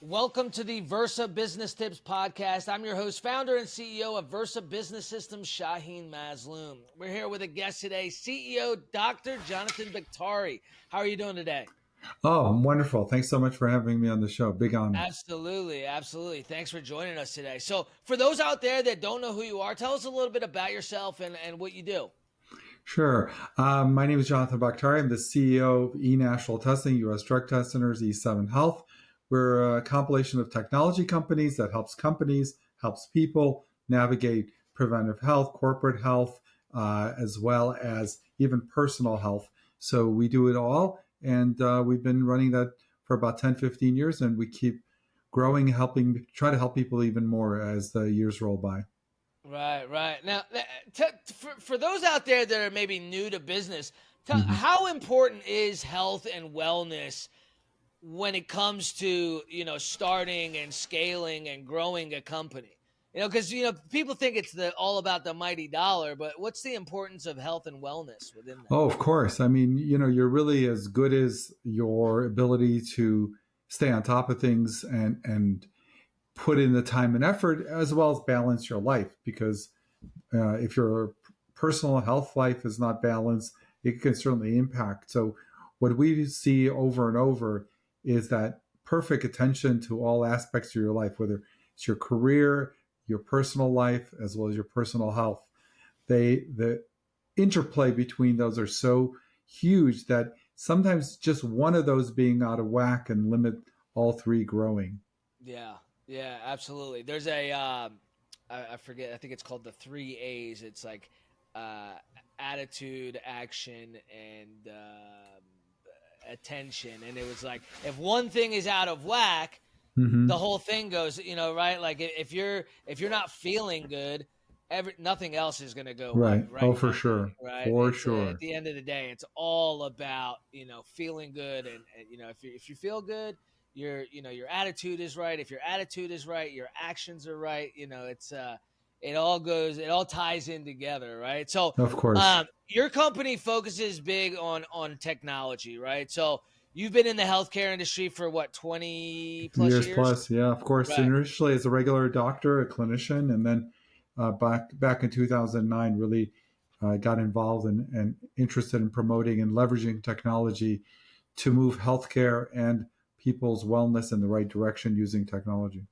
Welcome to the Versa Business Tips Podcast. I'm your host, founder, and CEO of Versa Business Systems, Shaheen Mazloom. We're here with a guest today, CEO Dr. Jonathan Baktari. How are you doing today? Oh, I'm wonderful. Thanks so much for having me on the show. Big honor. Absolutely, absolutely. Thanks for joining us today. So, for those out there that don't know who you are, tell us a little bit about yourself and what you do. Sure. My name is Jonathan Baktari. I'm the CEO of eNational Testing, U.S. Drug Test Centers, E7 Health. We're a compilation of technology companies that helps people navigate preventive health, corporate health, as well as even personal health. So we do it all. And we've been running that for about 10, 15 years, and we keep growing, try to help people even more as the years roll by. Right, right. Now, for those out there that are maybe new to business, Mhm. how important is health and wellness when it comes to starting and scaling and growing a company? Because people think it's the all about the mighty dollar, but what's the importance of health and wellness within that? Oh, of course. I mean, you're really as good as your ability to stay on top of things and put in the time and effort as well as balance your life. Because if your personal health life is not balanced, it can certainly impact. So, what we see over and over is that perfect attention to all aspects of your life, whether it's your career, your personal life, as well as your personal health. The interplay between those are so huge that sometimes just one of those being out of whack can limit all three growing. Yeah, yeah, absolutely. There's I forget. I think it's called the 3 A's. It's like uh, attitude, action, and attention. And it was like if one thing is out of whack, the Mm-hmm. whole thing goes, right? Like if you're not feeling good, nothing else is going to go Right. Oh, right for that day, sure. right? For It's at sure. the end of the day, it's all about feeling good, and if you feel good, your attitude is right. If your attitude is right, your actions are right. It all ties in together, right? So, Of course. your company focuses big on technology, right? So you've been in the healthcare industry for what, 20 plus Years years? plus. Yeah, of course. Right. Initially as a regular doctor, a clinician, and then back in 2009, really got involved and interested in promoting and leveraging technology to move healthcare and people's wellness in the right direction using technology.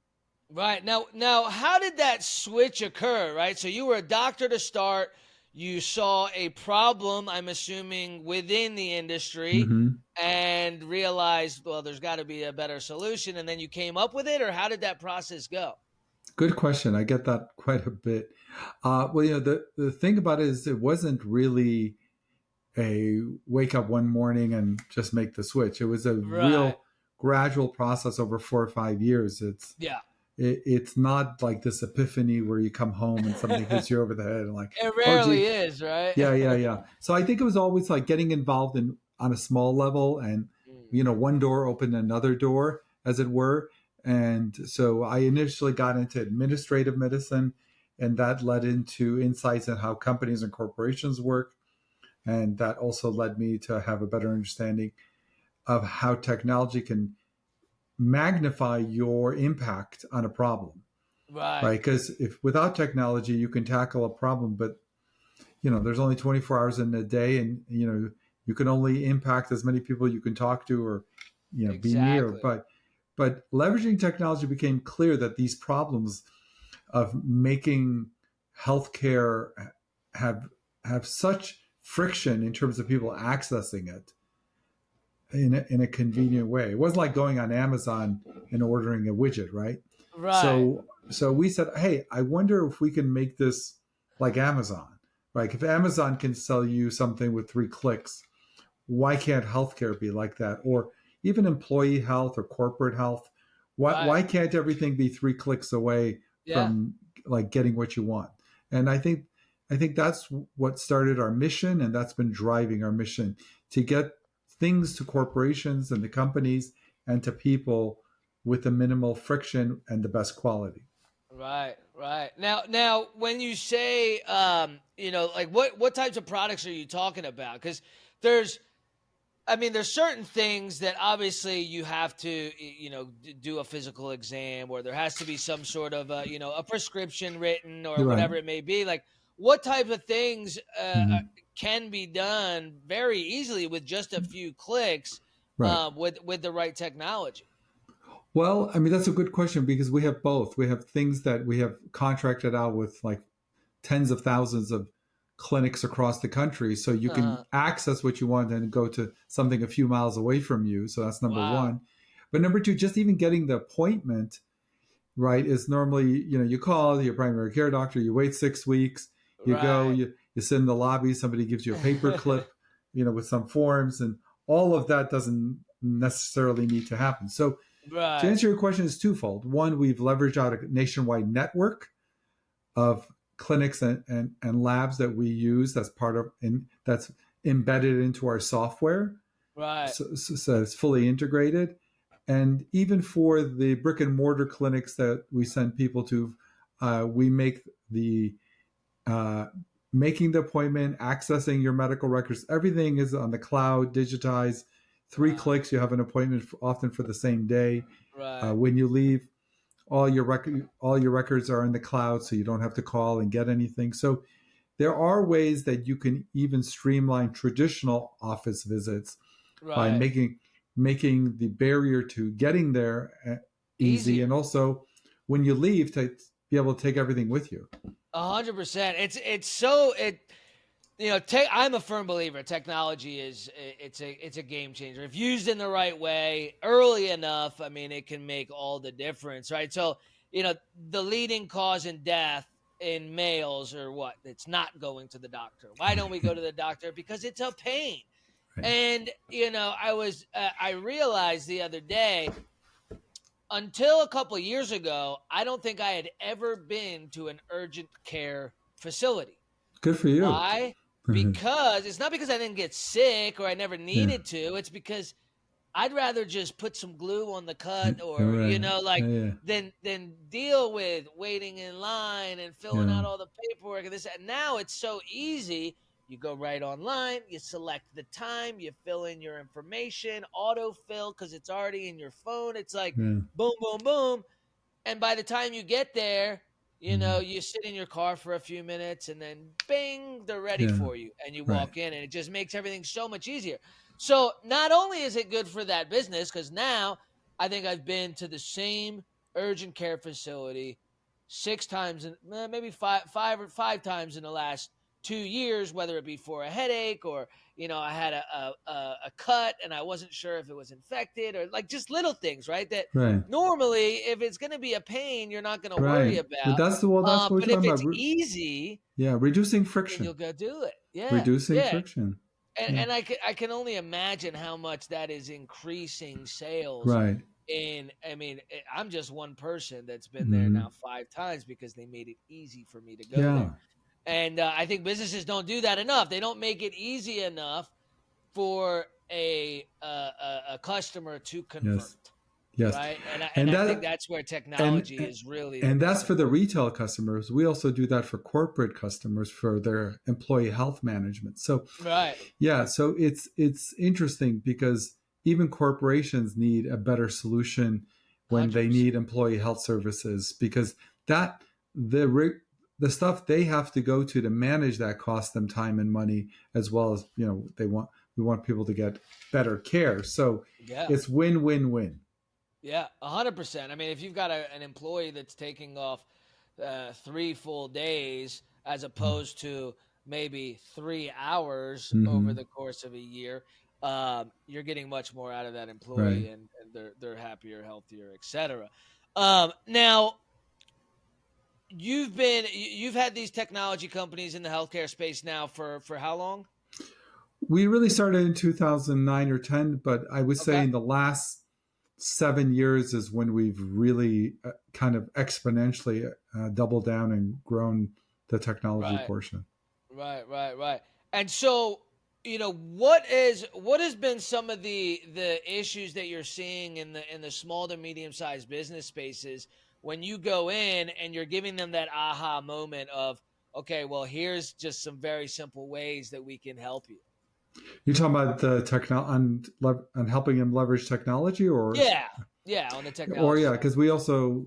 Right. Now, how did that switch occur, right? So you were a doctor to start. You saw a problem, I'm assuming, within the industry Mm-hmm. and realized, well, there's got to be a better solution. And then you came up with it, or how did that process go? Good question. I get that quite a bit. Well, the thing about it is it wasn't really a wake up one morning and just make the switch. It was a Right. real gradual process over 4 or 5 years. Yeah. It's not like this epiphany where you come home and something hits you over the head and like, It oh, rarely gee, is, right? yeah, yeah, yeah. So I think it was always like getting involved in on a small level, and Mm. one door opened another door, as it were. And so I initially got into administrative medicine, and that led into insights in how companies and corporations work, and that also led me to have a better understanding of how technology can magnify your impact on a problem, Right. right? Because if without technology you can tackle a problem, but there's only 24 hours in a day, and you can only impact as many people you can talk to or be near. Exactly. But leveraging technology became clear that these problems of making healthcare have have such friction in terms of people accessing it in a convenient way. It wasn't like going on Amazon and ordering a widget, right? Right. So we said, hey, I wonder if we can make this like Amazon, right? If Amazon can sell you something with 3 clicks, why can't healthcare be like that? Or even employee health or corporate health? Right. Why can't everything be 3 clicks away Yeah. from like getting what you want? And I think that's what started our mission, and that's been driving our mission to get things to corporations and the companies and to people with the minimal friction and the best quality. Right, right. Now, when you say, like what types of products are you talking about? Because there's I mean, there's certain things that obviously you have to, do a physical exam, or there has to be some sort of, a prescription written or Right. whatever it may be. Like, what type of things Hmm. can be done very easily with just a few clicks, Right. with the right technology? Well, I mean, that's a good question because we have both. We have things that we have contracted out with like tens of thousands of clinics across the country. So you can Uh-huh. access what you want and go to something a few miles away from you. So that's number Wow. one. But number two, just even getting the appointment, right, is normally, you call your primary care doctor, you wait 6 weeks, you go, Right. you sit in the lobby, somebody gives you a paper clip, with some forms, and all of that doesn't necessarily need to happen. So to Right. answer your question, is twofold. One, we've leveraged out a nationwide network of clinics and labs that we use that's part of that's embedded into our software. Right. So it's fully integrated. And even for the brick and mortar clinics that we send people to, we make the uh, making the appointment, accessing your medical records, everything is on the cloud, digitized. Three Wow. clicks, you have an appointment often for the same day. Right. When you leave, all your records are in the cloud, so you don't have to call and get anything. So there are ways that you can even streamline traditional office visits by Right. making the barrier to getting there easy, and Easier. also when you leave to be able to take everything with you. 100%. I'm a firm believer. Technology it's a game changer. If used in the right way, early enough, I mean, it can make all the difference, right? So, the leading cause in death in males are what? It's not going to the doctor. Why don't we go to the doctor? Because it's a pain. Right. And I realized the other day, until a couple of years ago, I don't think I had ever been to an urgent care facility. Good for you. Why? Because it's not because I didn't get sick or I never Yeah. needed to. It's because I'd rather just put some glue on the cut, or Right. like, Yeah. than deal with waiting in line and filling Yeah. out all the paperwork and this. And now it's so easy. You go right online, you select the time, you fill in your information, autofill because it's already in your phone. It's like Yeah. boom, boom, boom. And by the time you get there, Mhm. you sit in your car for a few minutes and then bing, they're ready Yeah. for you. And you Right. walk in and it just makes everything so much easier. So not only is it good for that business, because now I think I've been to the same urgent care facility 6 times, maybe five times in the last 2 years, whether it be for a headache, or I had a cut and I wasn't sure if it was infected, or like just little things, right? That Right. normally, if it's going to be a pain, you're not going to worry Right. But about. that's what we're But if talking it's about. easy, Yeah, reducing then you'll friction. go do it. Yeah, Reducing yeah. friction. And Yeah. and I can only imagine how much that is increasing sales. Right. I mean, I'm just one person that's been there Hmm. now 5 times because they made it easy for me to go there. Yeah. And I think businesses don't do that enough. They don't make it easy enough for a customer to convert, Yes. Yes. right? And I, and And I think that that's where and technology is really the and that's most for the important. retail customers. We also do that for corporate customers for their employee health management. So Right. yeah, so it's interesting because even corporations need a better solution when they 100%. need employee health services, because that the stuff they have to go to manage that costs them time and money, as well as we want people to get better care. So Yeah. it's win win win. Yeah. 100%. I mean, if you've got an employee that's taking off 3 full days as opposed to maybe 3 hours over Mm-hmm. the course of a year, you're getting much more out of that Right. employee, and they're happier, healthier, etc. Now, you've had these technology companies in the healthcare space now for how long? We really started in 2009 or 10, but I would say Okay. in the last 7 years is when we've really kind of exponentially doubled down and grown the technology Right. portion. Right. And so, what has been some of the issues that you're seeing in the small to medium sized business spaces when you go in and you're giving them that aha moment of, okay, well, here's just some very simple ways that we can help you. You talking about the on helping them leverage technology, Yeah, yeah, on the or technology yeah, side. because we also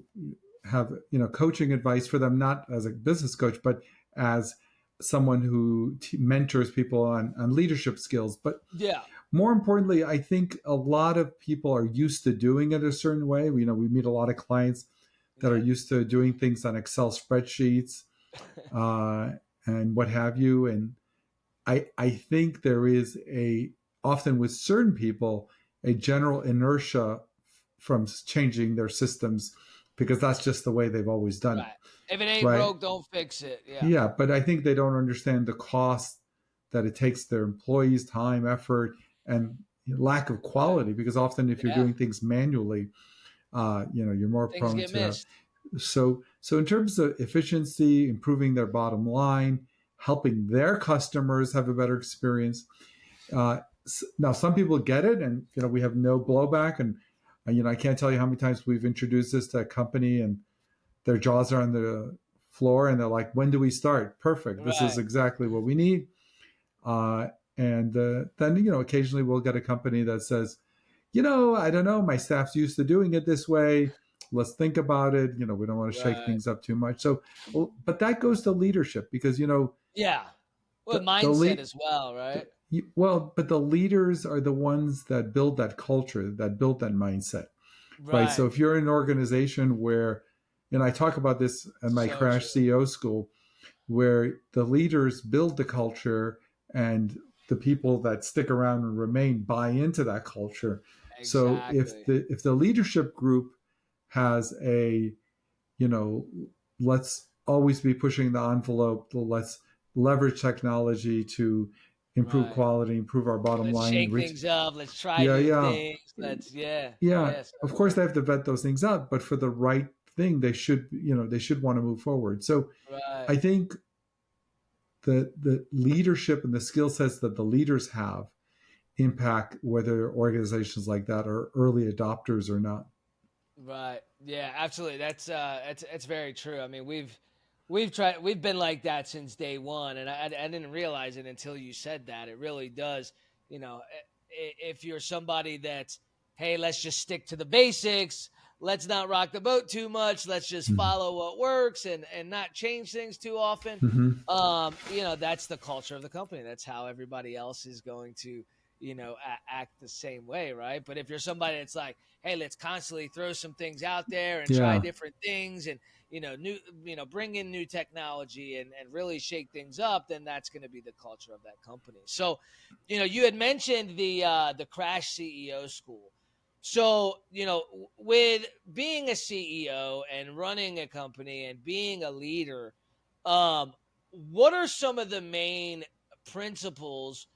have coaching advice for them, not as a business coach, but as someone who mentors people on leadership skills. But Yeah, more importantly, I think a lot of people are used to doing it a certain way. We meet a lot of clients that are yeah, used to doing things on Excel spreadsheets uh, and what have you. And I think there is often with certain people a general inertia from changing their systems because that's just the way they've always done it, right. If it ain't right? broke, don't fix it. Yeah, Yeah, but I think they don't understand the cost that it takes their employees time, effort, and lack of right. quality, because often if you're Yeah, doing things manually, you're more things prone get to have. missed. So in terms of efficiency, improving their bottom line, helping their customers have a better experience. Now, some people get it, and we have no blowback. And I can't tell you how many times we've introduced this to a company, and their jaws are on the floor, and they're like, "When do we start? Perfect. This is Right. exactly what we need." Uh, and then occasionally we'll get a company that says, I don't know, my staff's used to doing it this way. Let's think about it. We don't want to shake Right. things up too much. So, but that goes to leadership because Yeah. Well, the mindset lead. as well, right? Well, but the leaders are the ones that build that culture, that build that mindset, right? So Right. if you're in an organization where, and I talk about this in my So Crash true. CEO school, where the leaders build the culture and the people that stick around and remain buy into that culture. So if Exactly. the leadership group has a, you know, let's always be pushing the envelope, let's leverage technology to improve Right. quality, improve our bottom Let's line, shake reach. things up. Let's try Yeah, new yeah, things. Let's yeah. yeah. Yeah. So Of course, they have to vet those things out, but for the right thing, they should want to move forward. So right. I think the leadership and the skill sets that the leaders have impact whether organizations like that are early adopters or not. Right. Yeah, absolutely. That's very true. I mean, we've been like that since day one, and I didn't realize it until you said that. It really does. If you're somebody that's, hey, let's just stick to the basics. Let's not rock the boat too much. Let's just follow what works and not change things too often. Mm-hmm. That's the culture of the company. That's how everybody else is going to, act the same way, right? But if you're somebody that's like, hey, let's constantly throw some things out there and try Yeah. different things and bring in new technology and really shake things up, then that's going to be the culture of that company. So, you had mentioned the Crash CEO school. So, with being a CEO and running a company and being a leader, what are some of the main principles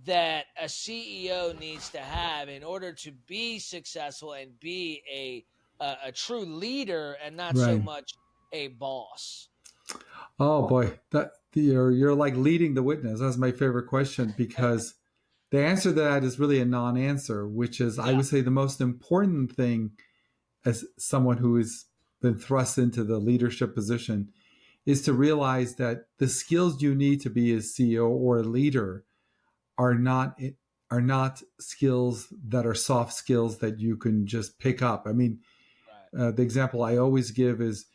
that a CEO needs to have in order to be successful and be a true leader and not so Right. much a boss? Oh boy, that you're like leading the witness. That's my favorite question because the answer to that is really a non-answer, which is I Yeah, would say the most important thing as someone who has been thrust into the leadership position is to realize that the skills you need to be a CEO or a leader are not are not skills that are soft skills that you can just pick up. I mean, right. the example I always give is,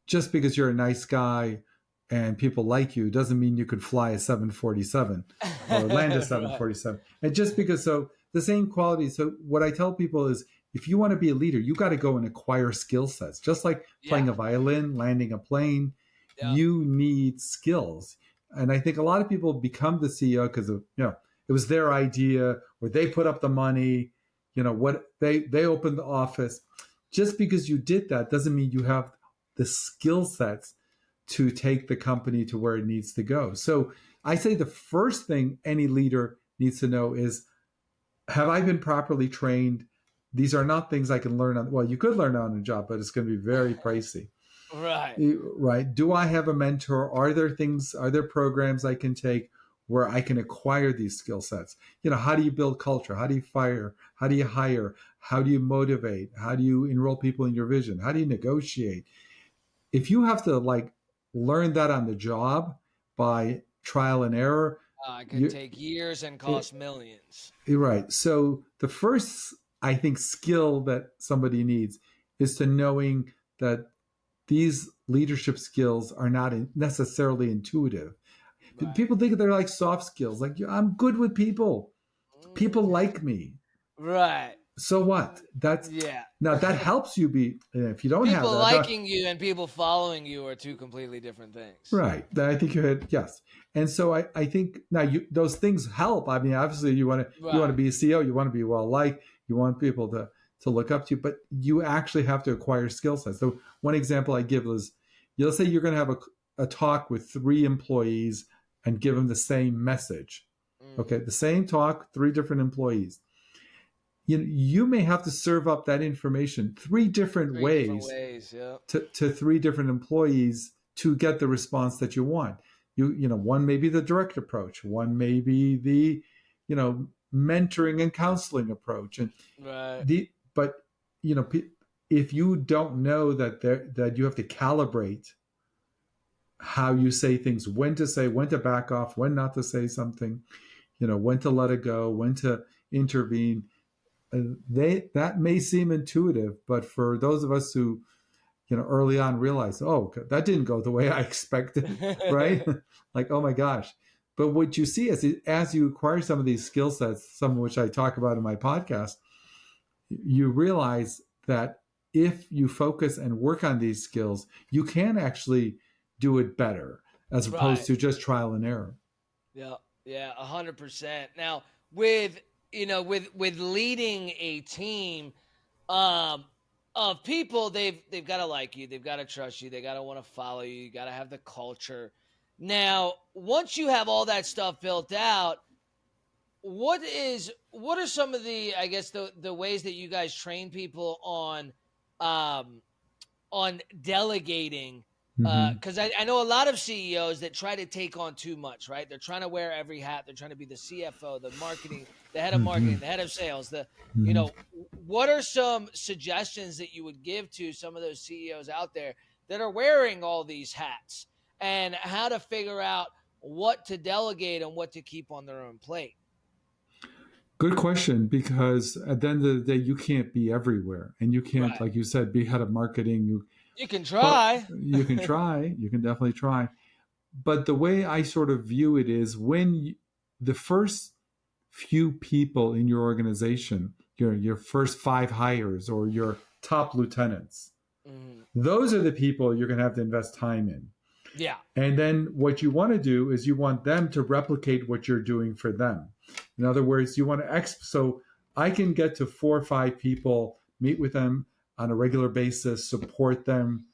just because you're a nice guy and people like you doesn't mean you could fly a 747 or land a Right. 747. And just because, so the same quality. So what I tell people is, if you want to be a leader, you got to go and acquire skill sets. Just like Yeah. playing a violin, landing a plane, Yeah. you need skills. And I think a lot of people become the CEO because of, it was their idea or they put up the money, what they opened the office. Just because you did that doesn't mean you have the skill sets to take the company to where it needs to go. So I say the first thing any leader needs to know is, have I been properly trained? These are not things I can learn on. Well, you could learn on a job, but it's going to be very pricey. Right. Right. Do I have a mentor? Are there programs I can take where I can acquire these skill sets? How do you build culture? How do you fire? How do you hire? How do you motivate? How do you enroll people in your vision? How do you negotiate? If you have to learn that on the job by trial and error, It could take years and cost millions. You're right. So the first, I think, skill that somebody needs is to knowing that these leadership skills are not necessarily intuitive. Right. People think they're like soft skills. Like, I'm good with people. People like me. Right. So what? That's Yeah. Now that helps you be. If you don't have People that, liking you and people following you are two completely different things. right? I think you had yes. And so I think now those things help. I mean, obviously you want to be a CEO. You want to be well liked. You want people to look up to you, but you actually have to acquire skill sets. So one example I give is, let's say you're going to have a talk with 3 employees and give them the same message. Okay, the same talk, 3 different employees. You may have to serve up that information 3 different ways yeah. to 3 different employees to get the response that you want. One may be the direct approach, one may be the mentoring and counseling approach, and but if you don't know that you have to calibrate how you say things, when to back off, when not to say something, when to let it go, when to intervene. That may seem intuitive, but for those of us who early on realize, oh, that didn't go the way I expected, right? Like, oh my gosh. But what you see as you acquire some of these skill sets, some of which I talk about in my podcast, you realize that if you focus and work on these skills, you can actually do it better as opposed to just trial and error. Yeah, 100%. Now, with leading a team of people, they've got to like you, they've got to trust you, they got to want to follow you, you got to have the culture. Now, once you have all that stuff built out, what are some of the, I guess, the ways that you guys train people on delegating? Because I know a lot of CEOs that try to take on too much, right? They're trying to wear every hat. They're trying to be the CFO, the marketing, the head of marketing, the head of sales. What are some suggestions that you would give to some of those CEOs out there that are wearing all these hats, and how to figure out what to delegate and what to keep on their own plate? Good question, because at the end of the day, you can't be everywhere, and you can't, like you said, be head of marketing. You can try. You can try. You can definitely try. But the way I sort of view it is, when the first few people in your organization, your first 5 hires or your top lieutenants, those are the people you're going to have to invest time in. Yeah. And then what you want to do is you want them to replicate what you're doing for them. In other words, you want to so I can get to 4 or 5 people, meet with them on a regular basis, support them,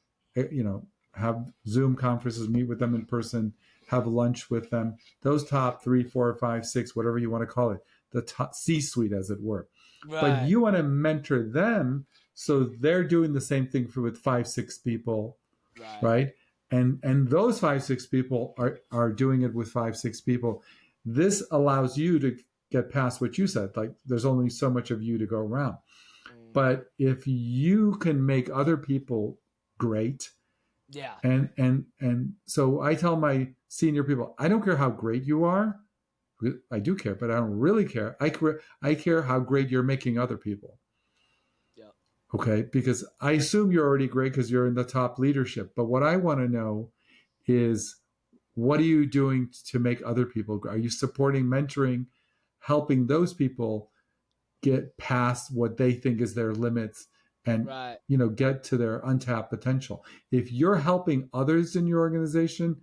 have Zoom conferences, meet with them in person, have lunch with them. Those top 3, 4, 5, 6, whatever you want to call it, the top C-suite, as it were. Right. But you want to mentor them so they're doing the same thing with 5, 6 people, right? And those 5, 6 people are doing it with 5, 6 people. This allows you to get past what you said. Like, there's only so much of you to go around. But if you can make other people great, and so I tell my senior people, I don't care how great you are. I do care, but I don't really care. I care how great you're making other people. Yeah. Okay, because I assume you're already great because you're in the top leadership. But what I want to know is, what are you doing to make other people? Are you supporting, mentoring, helping those people get past what they think is their limits and get to their untapped potential? If you're helping others in your organization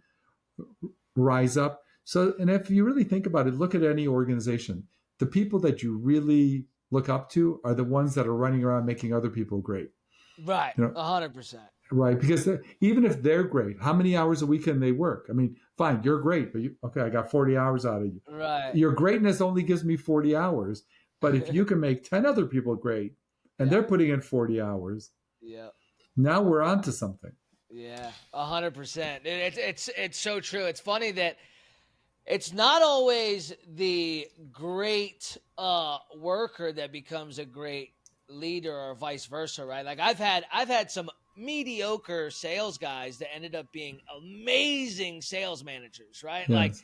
rise up, and if you really think about it, look at any organization, the people that you really look up to are the ones that are running around making other people great. Right. 100%. Right, because even if they're great, how many hours a week can they work? I mean, fine, you're great, but I got 40 hours out of you. Right. Your greatness only gives me 40 hours. But if you can make 10 other people great, and they're putting in 40 hours, now we're on to something. Yeah, 100%. It's so true. It's funny that it's not always the great worker that becomes a great leader, or vice versa, right? Like, I've had some mediocre sales guys that ended up being amazing sales managers, right? Yes. Like,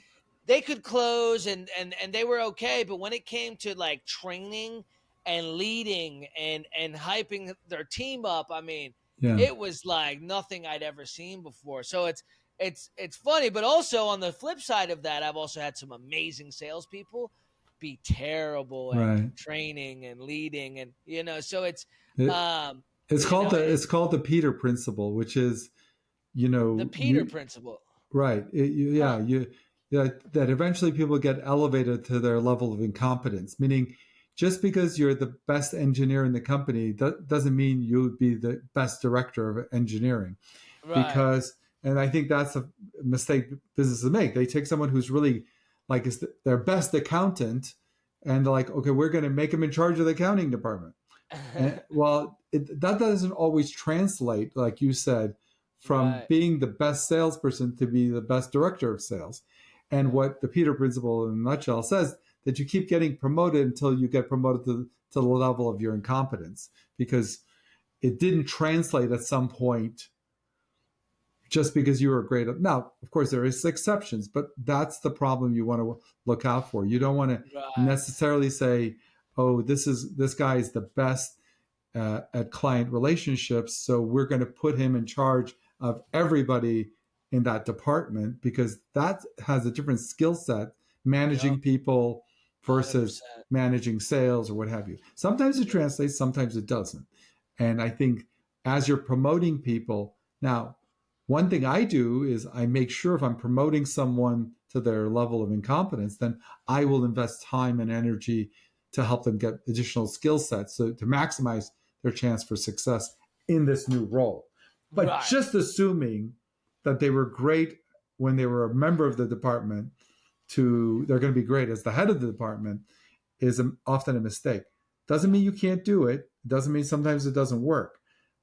they could close and they were okay, but when it came to like training and leading and hyping their team up, I mean, Yeah. it was like nothing I'd ever seen before. So it's funny, but also on the flip side of that, I've also had some amazing salespeople be terrible at Right. training and leading, and so It, um it's you called know it, the Peter principle, which is, the Peter you principle. right. Huh. Yeah, that eventually people get elevated to their level of incompetence. Meaning, just because you're the best engineer in the company doesn't mean you would be the best director of engineering. Right. Because, and I think that's a mistake businesses make. They take someone who's really like is their best accountant, and they're like, okay, we're going to make him in charge of the accounting department. And well, that doesn't always translate, like you said, from Right. being the best salesperson to be the best director of sales. And Yeah. what the Peter Principle in a nutshell says, that you keep getting promoted until you get promoted to the level of your incompetence, because it didn't translate at some point just because you were great. Now, of course, there is exceptions, but that's the problem you want to look out for. You don't want to Right. necessarily say, "Oh, this guy is the best at client relationships, so we're going to put him in charge of everybody in that department," because that has a different skill set, Yep. managing people versus 100%. managing sales or what have you. Sometimes it translates, sometimes it doesn't. And I think as you're promoting people, now, one thing I do is I make sure if I'm promoting someone to their level of incompetence, then I will invest time and energy to help them get additional skill sets, so to maximize their chance for success in this new role. But Right. just assuming that they were great when they were a member of the department to they're going to be great as the head of the department is often a mistake. Doesn't mean you can't do it. Doesn't mean sometimes it doesn't work.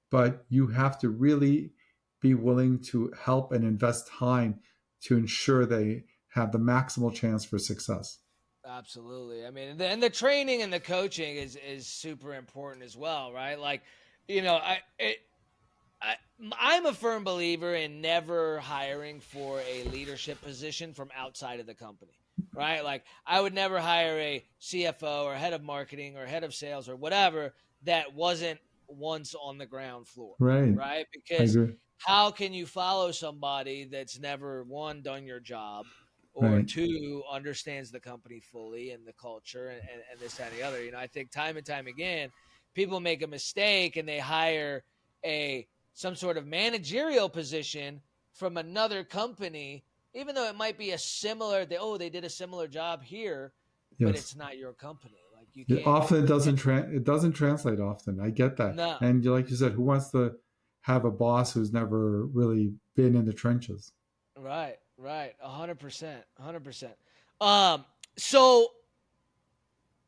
But you have to really be willing to help and invest time to ensure they have the maximal chance for success. Absolutely. I mean, and the training and the coaching is super important as well, right? Like, you know, I I'm a firm believer in never hiring for a leadership position from outside of the company, right? Like, I would never hire a CFO or head of marketing or head of sales or whatever that wasn't once on the ground floor, Right. right? I Because agree. how can you follow somebody that's never one done your job, or Right. two understands the company fully and the culture and this that, and the other? I think time and time again people make a mistake and they hire a some sort of managerial position from another company, even though it might be a similar, they did a similar job here, but Yes. it's not your company. Like, you It can't. often it doesn't translate often. I get that. No. And like you said, who wants to have a boss who's never really been in the trenches? Right, 100%, 100%. um so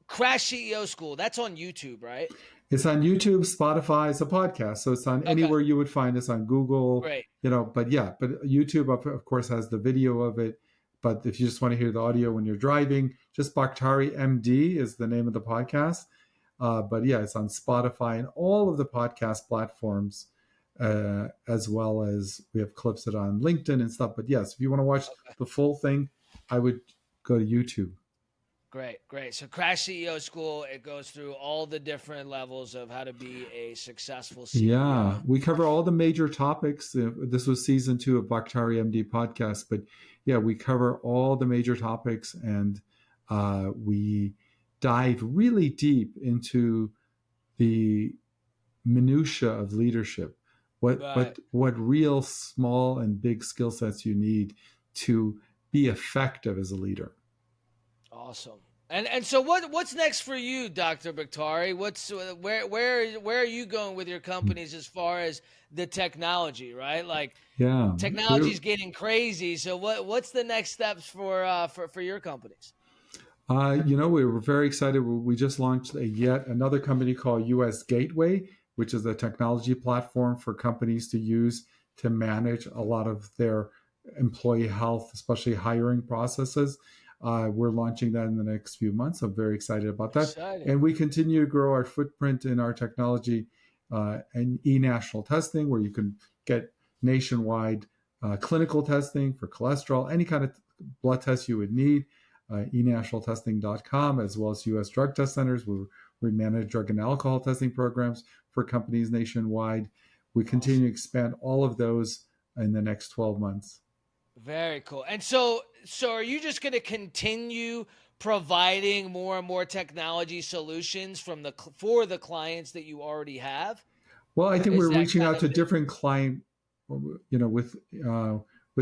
Crash CEO School, that's on YouTube, right? It's on YouTube, Spotify. It's a podcast, so it's on Okay, anywhere you would find us on Google. great. But yeah, but YouTube of course has the video of it. But if you just want to hear the audio when you're driving, just Baktari MD is the name of the podcast. But yeah, it's on Spotify and all of the podcast platforms, as well as we have clips it on LinkedIn and stuff. But yes, if you want to watch Okay, the full thing, I would go to YouTube. great. So Crash CEO School, it goes through all the different levels of how to be a successful Yeah, CEO. we cover all the major topics. This was season 2 of Bakhtari MD podcast, but yeah, we cover all the major topics, and we dive really deep into the minutia of leadership. Right. What real small and big skill sets you need to be effective as a leader. Awesome. And so what's next for you, Dr. Bakhtari? What's where are you going with your companies as far as the technology, right? Like, Yeah, technology's getting crazy. So what's the next steps for your companies? we were very excited. We just launched yet another company called US Gateway, which is a technology platform for companies to use to manage a lot of their employee health, especially hiring processes. We're launching that in the next few months. I'm very excited about that. Exciting. And we continue to grow our footprint in our technology and eNational testing, where you can get nationwide clinical testing for cholesterol, any kind of blood tests you would need. eNationaltesting.com, as well as U.S. drug test centers, where we manage drug and alcohol testing programs for companies nationwide. We continue to expand all of those in the next 12 months. Very cool. And so are you just going to continue providing more and more technology solutions for the clients that you already have? Well, I think Is we're that reaching kind out of to the different client, with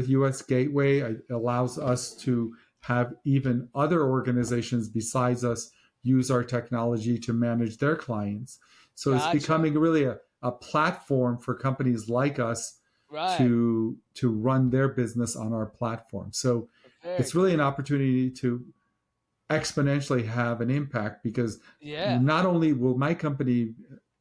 US Gateway. It allows us to have even other organizations besides us use our technology to manage their clients. So it's Gotcha. becoming really a platform for companies like us Right. to run their business on our platform. So Very it's really cool. an opportunity to exponentially have an impact, because Yeah. not only will my company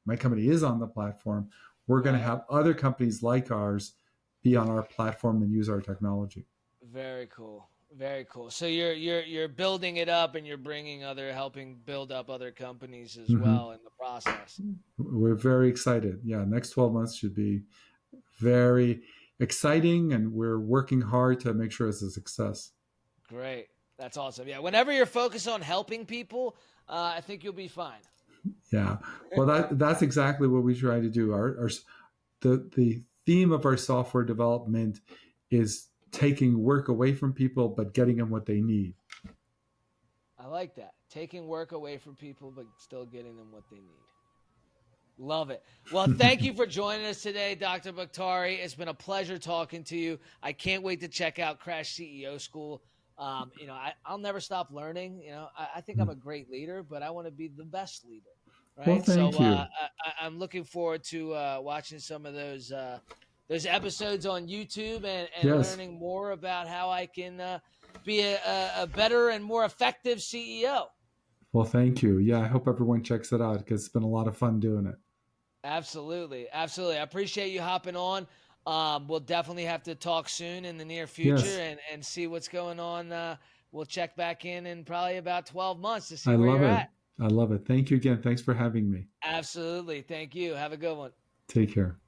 is on the platform, we're going to Right. have other companies like ours be on our platform and use our technology. Very cool. Very cool. So you're building it up, and you're helping build up other companies as Mm-hmm. well in the process. We're very excited. Yeah, next 12 months should be very exciting, and we're working hard to make sure it's a success. Great. That's awesome. Yeah. Whenever you're focused on helping people, I think you'll be fine. Yeah. Well, that's exactly what we try to do. The theme of our software development is taking work away from people, but getting them what they need. I like that. Taking work away from people, but still getting them what they need. Love it. Well, thank you for joining us today, Dr. Baktari. It's been a pleasure talking to you. I can't wait to check out Crash CEO School. I'll never stop learning. I think I'm a great leader, but I want to be the best leader. Well, Right. So thank you. I'm looking forward to watching some of those episodes on YouTube and Yes. learning more about how I can be a better and more effective CEO. Well, thank you. Yeah, I hope everyone checks it out, because it's been a lot of fun doing it. Absolutely. Absolutely. I appreciate you hopping on. We'll definitely have to talk soon in the near future Yes, and see what's going on. We'll check back in probably about 12 months to see I where love you're it. at. I love it. Thank you again. Thanks for having me. Absolutely. Thank you. Have a good one. Take care.